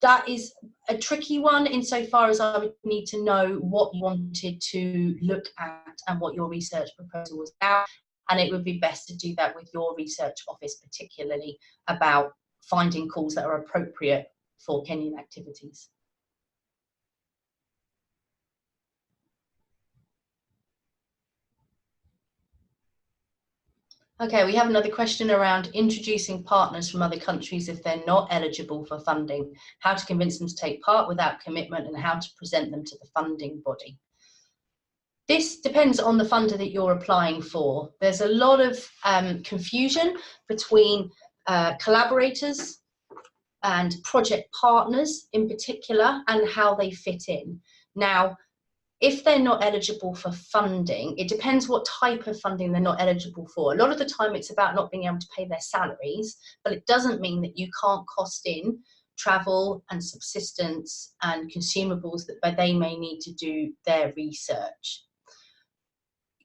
That is a tricky one insofar as I would need to know what you wanted to look at and what your research proposal was about. And it would be best to do that with your research office, particularly about finding calls that are appropriate for Kenyan activities. Okay, we have another question around introducing partners from other countries if they're not eligible for funding, how to convince them to take part without commitment, and how to present them to the funding body. This depends on the funder that you're applying for. There's a lot of confusion between collaborators and project partners in particular, and how they fit in. Now, if they're not eligible for funding, it depends what type of funding they're not eligible for. A lot of the time it's about not being able to pay their salaries, but it doesn't mean that you can't cost in travel and subsistence and consumables that they may need to do their research.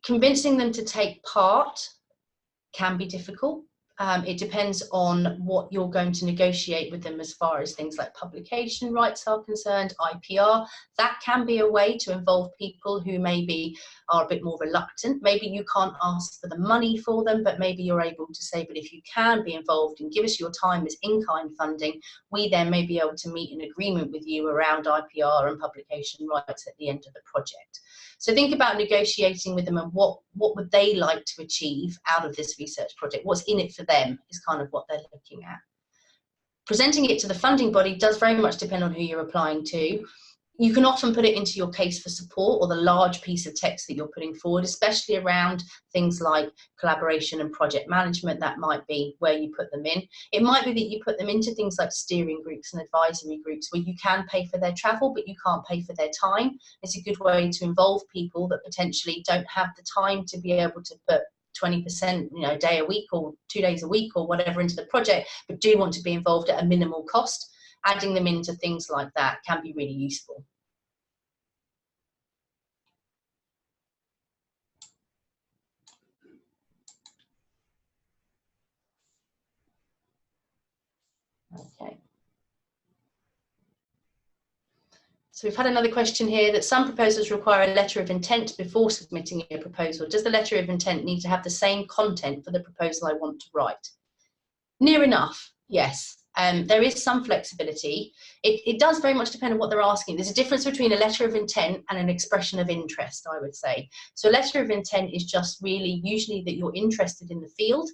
Convincing them to take part can be difficult. It depends on what you're going to negotiate with them as far as things like publication rights are concerned, IPR. That can be a way to involve people who maybe are a bit more reluctant. Maybe you can't ask for the money for them, but maybe you're able to say, but if you can be involved and give us your time as in-kind funding, we then may be able to meet an agreement with you around IPR and publication rights at the end of the project. So think about negotiating with them and what would they like to achieve out of this research project? What's in it for them is kind of what they're looking at. Presenting it to the funding body does very much depend on who you're applying to. You can often put it into your case for support or the large piece of text that you're putting forward, especially around things like collaboration and project management. That might be where you put them in. It might be that you put them into things like steering groups and advisory groups where you can pay for their travel, but you can't pay for their time. It's a good way to involve people that potentially don't have the time to be able to put 20%, a day a week or 2 days a week or whatever into the project, but do want to be involved at a minimal cost. Adding them into things like that can be really useful. Okay. So we've had another question here that some proposals require a letter of intent before submitting a proposal. Does the letter of intent need to have the same content for the proposal I want to write? Near enough, yes. There is some flexibility. It does very much depend on what they're asking. There's a difference between a letter of intent and an expression of interest, I would say. So a letter of intent is just really usually that you're interested in the field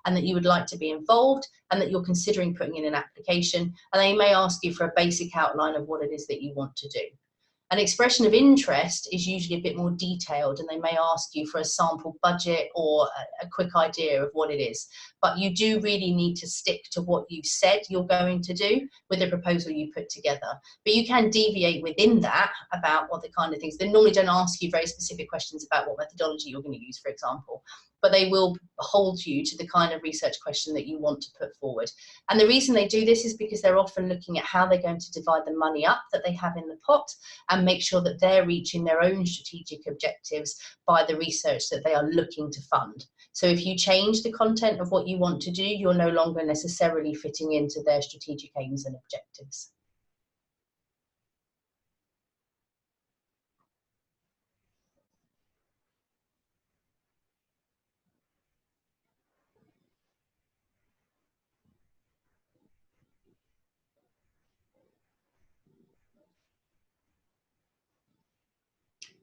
and that you would like to be involved and that you're considering putting in an application, and they may ask you for a basic outline of what it is that you want to do. An expression of interest is usually a bit more detailed, and they may ask you for a sample budget or a quick idea of what it is. But you do really need to stick to what you said you're going to do with the proposal you put together. But you can deviate within that about what the kind of things. They normally don't ask you very specific questions about what methodology you're going to use, for example, but they will hold you to the kind of research question that you want to put forward. And the reason they do this is because they're often looking at how they're going to divide the money up that they have in the pot and make sure that they're reaching their own strategic objectives by the research that they are looking to fund. So if you change the content of what you want to do, you're no longer necessarily fitting into their strategic aims and objectives.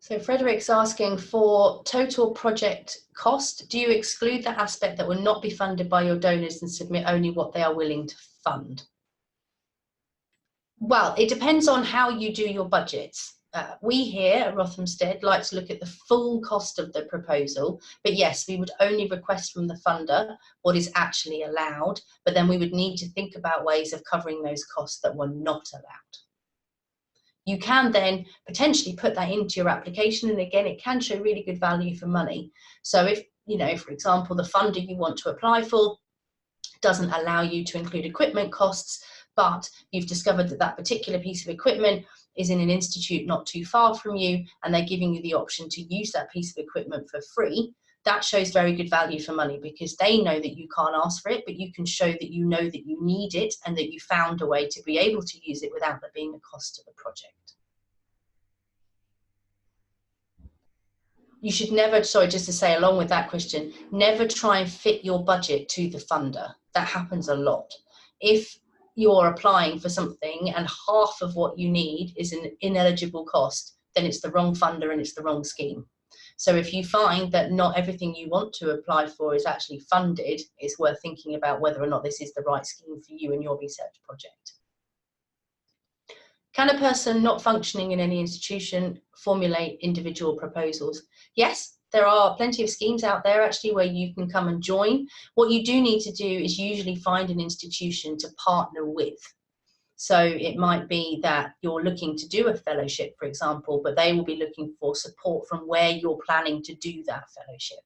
So Frederick's asking, for total project cost, do you exclude the aspect that will not be funded by your donors and submit only what they are willing to fund? Well, it depends on how you do your budgets. We here at Rothamsted like to look at the full cost of the proposal, but yes, we would only request from the funder what is actually allowed, but then we would need to think about ways of covering those costs that were not allowed. You can then potentially put that into your application, and again, it can show really good value for money. So if you know, for example, the funder you want to apply for doesn't allow you to include equipment costs, but you've discovered that that particular piece of equipment is in an institute not too far from you, and they're giving you the option to use that piece of equipment for free. That shows very good value for money, because they know that you can't ask for it, but you can show that you know that you need it and that you found a way to be able to use it without there being a cost to the project. You should never, sorry, just to say along with that question, never try and fit your budget to the funder. That happens a lot. If you're applying for something and half of what you need is an ineligible cost, then it's the wrong funder and it's the wrong scheme. So if you find that not everything you want to apply for is actually funded, it's worth thinking about whether or not this is the right scheme for you and your research project. Can a person not functioning in any institution formulate individual proposals? Yes, there are plenty of schemes out there actually where you can come and join. What you do need to do is usually find an institution to partner with. So it might be that you're looking to do a fellowship, for example, but they will be looking for support from where you're planning to do that fellowship.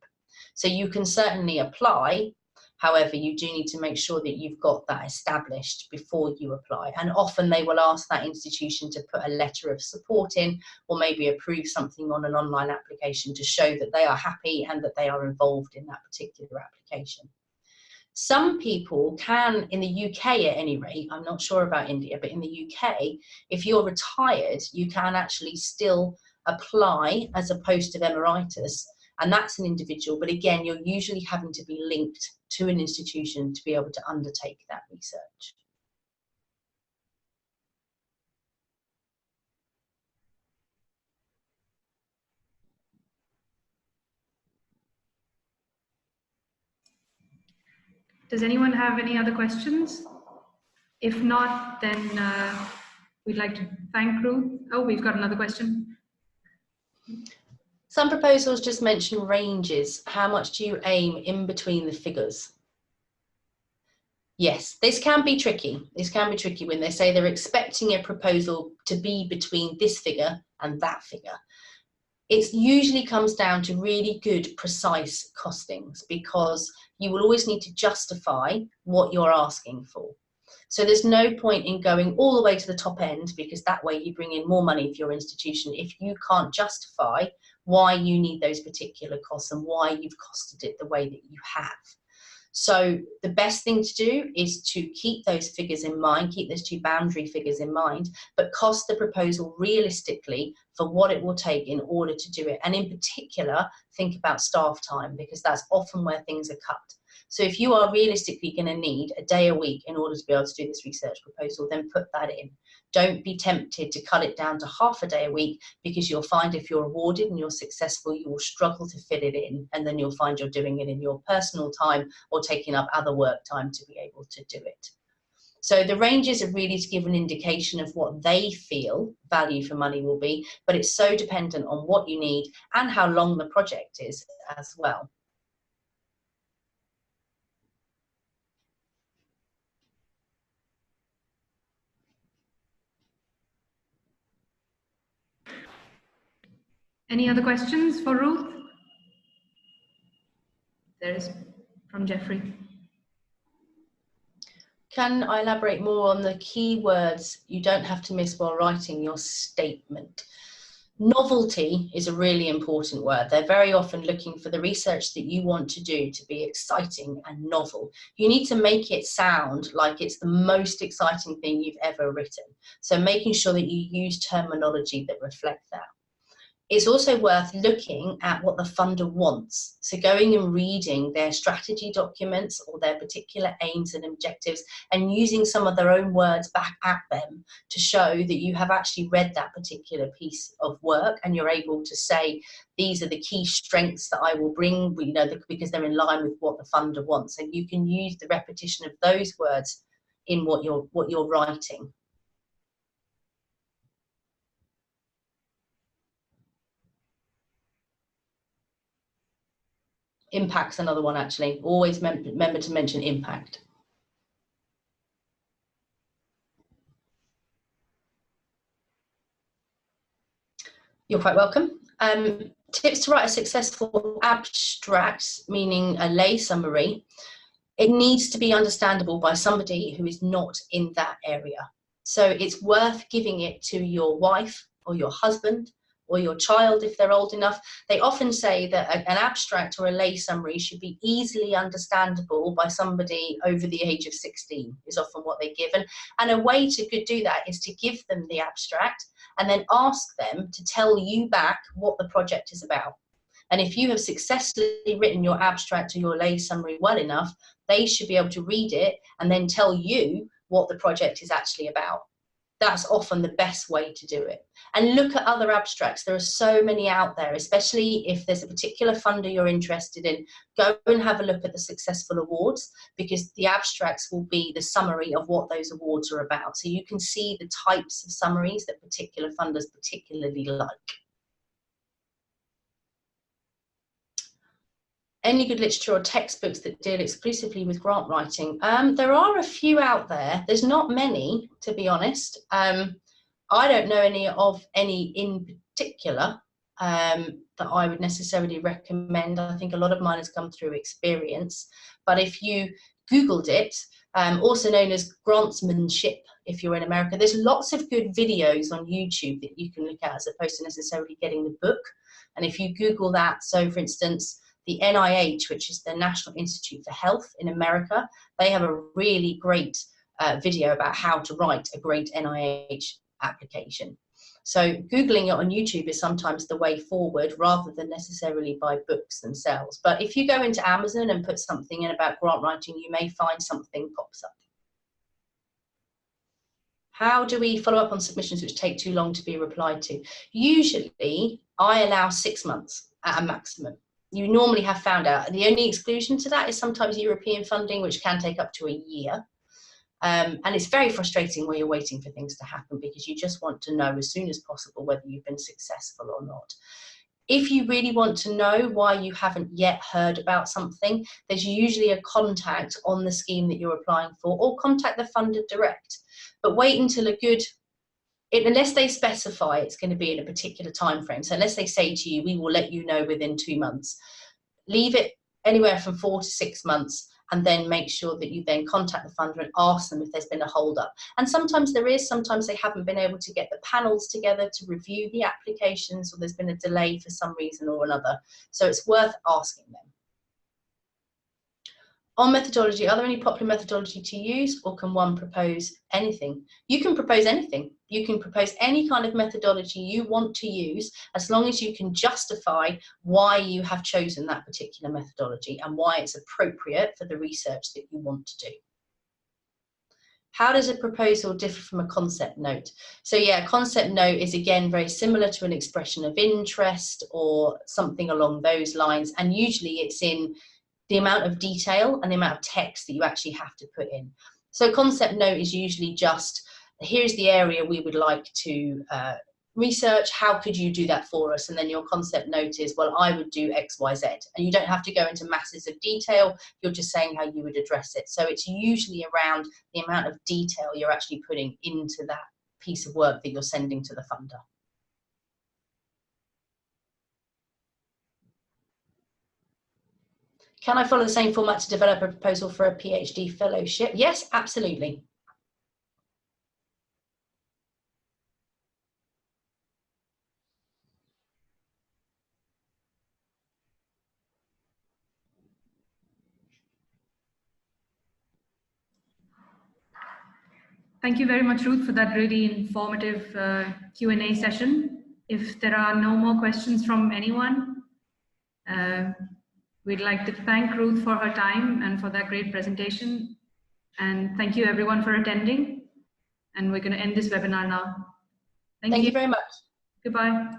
So you can certainly apply. However, you do need to make sure that you've got that established before you apply. And often they will ask that institution to put a letter of support in, or maybe approve something on an online application to show that they are happy and that they are involved in that particular application. Some people can, in the UK at any rate, I'm not sure about India, but in the UK, if you're retired, you can actually still apply as a post of emeritus, and that's an individual, but again, you're usually having to be linked to an institution to be able to undertake that research. Does anyone have any other questions? If not, then we'd like to thank Ruth. Oh, we've got another question. Some proposals just mention ranges. How much do you aim in between the figures? Yes, this can be tricky. This can be tricky when they say they're expecting a proposal to be between this figure and that figure. It usually comes down to really good, precise costings, because you will always need to justify what you're asking for. So there's no point in going all the way to the top end, because that way you bring in more money for your institution if you can't justify why you need those particular costs and why you've costed it the way that you have. So the best thing to do is to keep those figures in mind, keep those two boundary figures in mind, but cost the proposal realistically for what it will take in order to do it. And in particular, think about staff time, because that's often where things are cut. So if you are realistically going to need a day a week in order to be able to do this research proposal, then put that in. Don't be tempted to cut it down to half a day a week, because you'll find if you're awarded and you're successful, you will struggle to fit it in, and then you'll find you're doing it in your personal time or taking up other work time to be able to do it. So the ranges are really to give an indication of what they feel value for money will be, but it's so dependent on what you need and how long the project is as well. Any other questions for Ruth? There is from Jeffrey. Can I elaborate more on the keywords you don't have to miss while writing your statement? Novelty is a really important word. They're very often looking for the research that you want to do to be exciting and novel. You need to make it sound like it's the most exciting thing you've ever written. So making sure that you use terminology that reflect that. It's also worth looking at what the funder wants. So going and reading their strategy documents or their particular aims and objectives, and using some of their own words back at them to show that you have actually read that particular piece of work, and you're able to say, these are the key strengths that I will bring, you know, because they're in line with what the funder wants. And you can use the repetition of those words in what you're writing. Impact's another one, actually. Always remember to mention impact. You're quite welcome. tips to write a successful abstract, meaning a lay summary. It needs to be understandable by somebody who is not in that area. So it's worth giving it to your wife or your husband or your child if they're old enough. They often say that an abstract or a lay summary should be easily understandable by somebody over the age of 16 is often what they give. And a way to do that is to give them the abstract and then ask them to tell you back what the project is about. And if you have successfully written your abstract or your lay summary well enough, they should be able to read it and then tell you what the project is actually about. That's often the best way to do it. And look at other abstracts. There are so many out there, especially if there's a particular funder you're interested in. Go and have a look at the successful awards, because the abstracts will be the summary of what those awards are about. So you can see the types of summaries that particular funders particularly like. Any good literature or textbooks that deal exclusively with grant writing? There are a few out there. There's not many, to be honest. I don't know any in particular that I would necessarily recommend. I think a lot of mine has come through experience. But if you Googled it, also known as grantsmanship, if you're in America, there's lots of good videos on YouTube that you can look at as opposed to necessarily getting the book. And if you Google that, so for instance, the NIH, which is the National Institute for Health in America, they have a really great video about how to write a great NIH application. So Googling it on YouTube is sometimes the way forward rather than necessarily by books themselves. But if you go into Amazon and put something in about grant writing, you may find something pops up. How do we follow up on submissions which take too long to be replied to? Usually, I allow 6 months at a maximum. You normally have found out. The only exclusion to that is sometimes European funding, which can take up to a year. And it's very frustrating where you're waiting for things to happen because you just want to know as soon as possible whether you've been successful or not. If you really want to know why you haven't yet heard about something, there's usually a contact on the scheme that you're applying for, or contact the funder direct. But wait until unless they specify it's going to be in a particular time frame. So unless they say to you, we will let you know within 2 months, leave it anywhere from 4 to 6 months, and then make sure that you then contact the funder and ask them if there's been a hold up. And sometimes there is, sometimes they haven't been able to get the panels together to review the applications, or there's been a delay for some reason or another. So it's worth asking them. On methodology, are there any popular methodology to use, or can one propose anything? You can propose anything. You can propose any kind of methodology you want to use, as long as you can justify why you have chosen that particular methodology and why it's appropriate for the research that you want to do. How does a proposal differ from a concept note? So yeah, a concept note is again very similar to an expression of interest or something along those lines, and usually it's in the amount of detail and the amount of text that you actually have to put in. So concept note is usually just, here's the area we would like to research, how could you do that for us? And then your concept note is, well, I would do X, Y, Z. And you don't have to go into masses of detail, you're just saying how you would address it. So it's usually around the amount of detail you're actually putting into that piece of work that you're sending to the funder. Can I follow the same format to develop a proposal for a PhD fellowship? Yes, absolutely. Thank you very much, Ruth, for that really informative Q&A session. If there are no more questions from anyone, we'd like to thank Ruth for her time and for that great presentation. And thank you everyone for attending. And we're going to end this webinar now. Thank you very much. Goodbye.